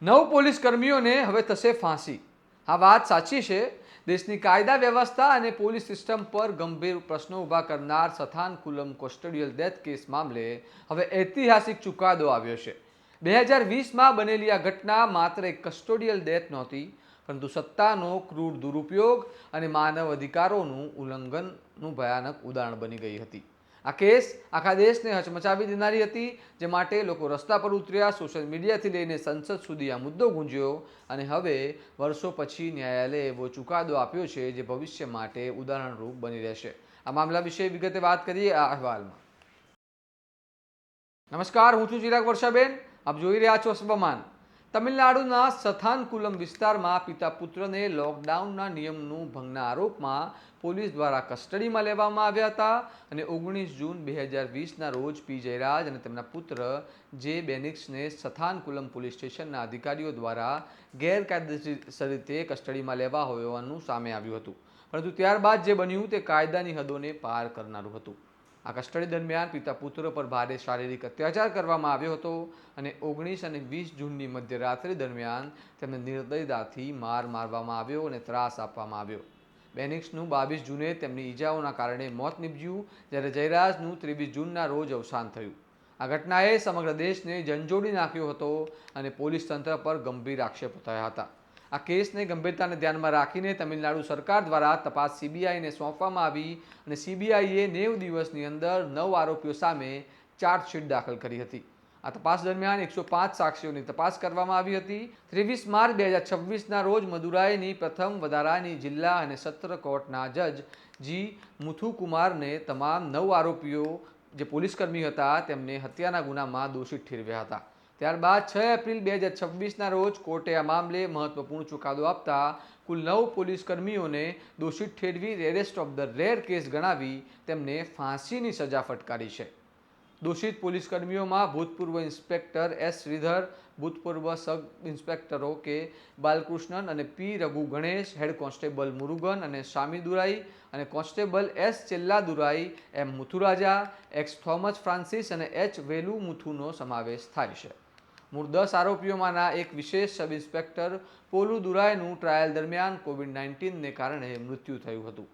નવ પોલીસ કર્મીઓને હવે થશે ફાંસી। આ વાત સાચી છે। દેશની કાયદા વ્યવસ્થા અને પોલીસ સિસ્ટમ પર ગંભીર પ્રશ્નો ઊભા કરનાર સથાનકુલમ કસ્ટોડિયલ ડેથ કેસ મામલે હવે ઐતિહાસિક ચુકાદો આવ્યો છે। 2020માં બનેલી આ ઘટના માત્ર એક કસ્ટોડિયલ ડેથ નહોતી, પરંતુ સત્તાનો ક્રૂર દુરુપયોગ અને માનવ અધિકારોનું ઉલ્લંઘનનું ભયાનક ઉદાહરણ બની ગઈ હતી। આ કેસ આખા દેશને હચમચાવી દેનારી હતી, જે માટે લોકો રસ્તા પર ઉતર્યા, સોશિયલ મીડિયાથી લઈને સંસદ સુધી આ મુદ્દો ગુંજ્યો અને હવે વર્ષો પછી ન્યાયાલયે એવો ચુકાદો આપ્યો છે જે ભવિષ્ય માટે ઉદાહરણરૂપ બની રહેશે। આ મામલા વિશે વિગતે વાત કરીએ આ અહેવાલમાં। નમસ્કાર, હું છું ચિરાગ વર્ષાબેન, આપ જોઈ રહ્યા છો સ્વમાન। તમિલનાડુના સથાનકુલમ વિસ્તારમાં પિતા પુત્રને લોકડાઉનના નિયમનું ભંગના આરોપમાં પોલીસ દ્વારા કસ્ટડીમાં લેવામાં આવ્યા હતા અને 19 જૂન 2020ના રોજ પી જયરાજ અને તેમના પુત્ર જે બેનિક્સને સથાનકુલમ પોલીસ સ્ટેશનના અધિકારીઓ દ્વારા ગેરકાયદેસર રીતે કસ્ટડીમાં લેવા હોવાનું સામે આવ્યું હતું, પરંતુ ત્યારબાદ જે બન્યું તે કાયદાની હદોને પાર કરનારું હતું। આ કસ્ટડી દરમિયાન પિતા પુત્ર પર ભારે શારીરિક અત્યાચાર કરવામાં આવ્યો હતો અને 19 અને 20 જૂનની મધ્યરાત્રિ દરમિયાન તેમને નિર્દયતાથી મારવામાં આવ્યો અને ત્રાસ આપવામાં આવ્યો। બેનિક્સનું 22 જૂને તેમની ઈજાઓના કારણે મોત નીપજ્યું, જ્યારે જયરાજનું 23 જૂનના રોજ અવસાન થયું। આ ઘટનાએ સમગ્ર દેશને ઝંઝોડી નાખ્યો હતો અને પોલીસ તંત્ર પર ગંભીર આક્ષેપો થયા હતા। આ કેસને ગંભીરતાને ધ્યાનમાં રાખીને તમિલનાડુ સરકાર દ્વારા તપાસ સીબીઆઈને સોંપવામાં આવી અને સીબીઆઈએ 90 દિવસની અંદર 9 આરોપીઓ સામે ચાર્જશીટ દાખલ કરી હતી। આ તપાસ દરમિયાન 105 સાક્ષીઓની તપાસ કરવામાં આવી હતી। 23 માર્ચ 2026ના રોજ મદુરાઈની પ્રથમ વધારાની જિલ્લા અને સત્ર કોર્ટના જજ જી મુથુકુમારને તમામ 9 આરોપીઓ જે પોલીસકર્મી હતા તેમને હત્યાના ગુનામાં દોષિત ઠેરવ્યા હતા। ત્યારબાદ 6 એપ્રિલ 2026ના રોજ કોર્ટે આ મામલે મહત્વપૂર્ણ ચુકાદો આપતા કુલ 9 પોલીસ કર્મીઓને દોષિત ઠેરવી rarest of the rare case ગણાવી તેમને ફાંસીની સજા ફટકારી છે। દોષિત પોલીસ કર્મીઓમાં ભૂતપૂર્વ ઇન્સ્પેક્ટર એસ શ્રીધર, ભૂતપૂર્વ સબ ઇન્સ્પેક્ટરો કે બાલકૃષ્ણન અને પી રઘુ ગણેશ, હેડ કોન્સ્ટેબલ મુરુગન અને શામીદુરાઈ અને કોન્સ્ટેબલ એસ ચેલ્લાદુરાઈ, એમ મુથુરાજા, એક્સ થોમસ ફ્રાન્સિસ અને એચ વેલુમુથુનો સમાવેશ થાય છે। મૂળ 10 આરોપીઓમાંના એક વિશેષ સબ ઇન્સ્પેક્ટર પોલુદુરાઈનું ટ્રાયલ દરમિયાન કોવિડ-19ને કારણે મૃત્યુ થયું હતું।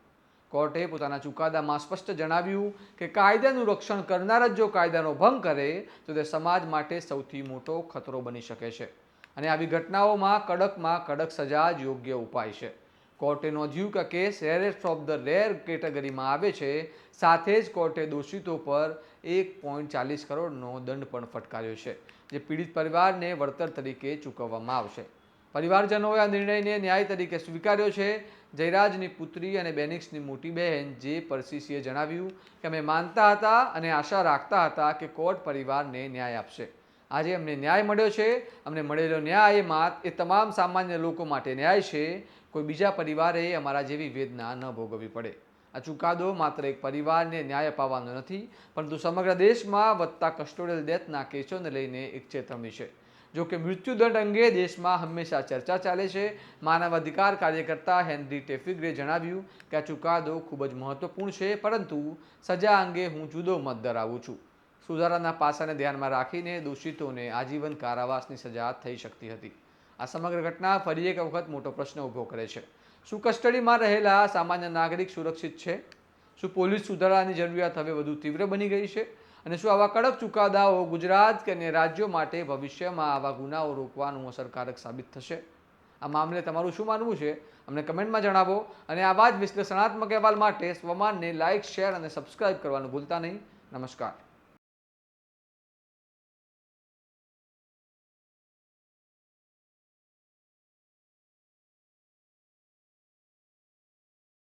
કોર્ટે પોતાના ચુકાદામાં સ્પષ્ટ જણાવ્યું કે કાયદાનું રક્ષણ કરનાર જ જો કાયદાનો ભંગ કરે તો તે સમાજ માટે સૌથી મોટો ખતરો બની શકે છે અને આવી ઘટનાઓમાં કડકમાં કડક સજા જ યોગ્ય ઉપાય છે। કોર્ટે નોંધ્યું કે case rarest of the rare કેટેગરીમાં આવે છે। સાથે જ કોર્ટે દોષિતો પર 1.40 કરોડનો દંડ પણ ફટકાર્યો છે, જે પીડિત પરિવારને વળતર તરીકે ચૂકવવામાં આવશે। પરિવારજનોએ આ નિર્ણયને ન્યાય તરીકે સ્વીકાર્યો છે। જયરાજની પુત્રી અને બેનિક્સની મોટી બહેન જે પરસીસીએ જણાવ્યું કે અમે માનતા હતા અને આશા રાખતા હતા કે કોર્ટ પરિવારને ન્યાય આપશે। આજે અમને ન્યાય મળ્યો છે। અમને મળેલો ન્યાય એ તમામ સામાન્ય લોકો માટે ન્યાય છે। કોઈ બીજા પરિવારે અમારા જેવી વેદના ન ભોગવવી પડે। આ ચુકાદો માત્ર એક પરિવારને ન્યાય અપાવવાનો નથી, પરંતુ સમગ્ર દેશમાં વધતા કસ્ટોડિયલ ડેથના કેસોને લઈને એક ચેતવણી છે। જો કે મૃત્યુદંડ અંગે દેશમાં હંમેશા ચર્ચા ચાલે છે। માનવ અધિકાર કાર્યકર્તા હેનરી ટેફિગ્રે જણાવ્યું કે આ ચુકાદો ખૂબ જ મહત્વપૂર્ણ છે, પરંતુ સજા અંગે હું જુદો મત ધરાવું છું। સુધારાના પાસાને ધ્યાનમાં રાખીને દોષિતોને આજીવન કારાવાસની સજા થઈ શકતી હતી। આ સમગ્ર ઘટના ફરી એક વખત મોટો પ્રશ્ન ઊભો કરે છે। શું કસ્ટડીમાં રહેલા સામાન્ય નાગરિક સુરક્ષિત છે? શું પોલીસ સુધારાની જરૂરિયાત હવે વધુ તીવ્ર બની ગઈ છે? અને શું આવા કડક ચુકાદાઓ ગુજરાત કે અન્ય રાજ્યો માટે ભવિષ્યમાં આવા ગુનાઓ રોકવાનું અસરકારક સાબિત થશે? આ મામલે તમારું શું માનવું છે? અમને કમેન્ટમાં જણાવો અને આવા જ વિશ્લેષણાત્મક અહેવાલ માટે સ્વમાનને લાઇક, શેર અને સબસ્ક્રાઇબ કરવાનું ભૂલતા નહીં। નમસ્કાર।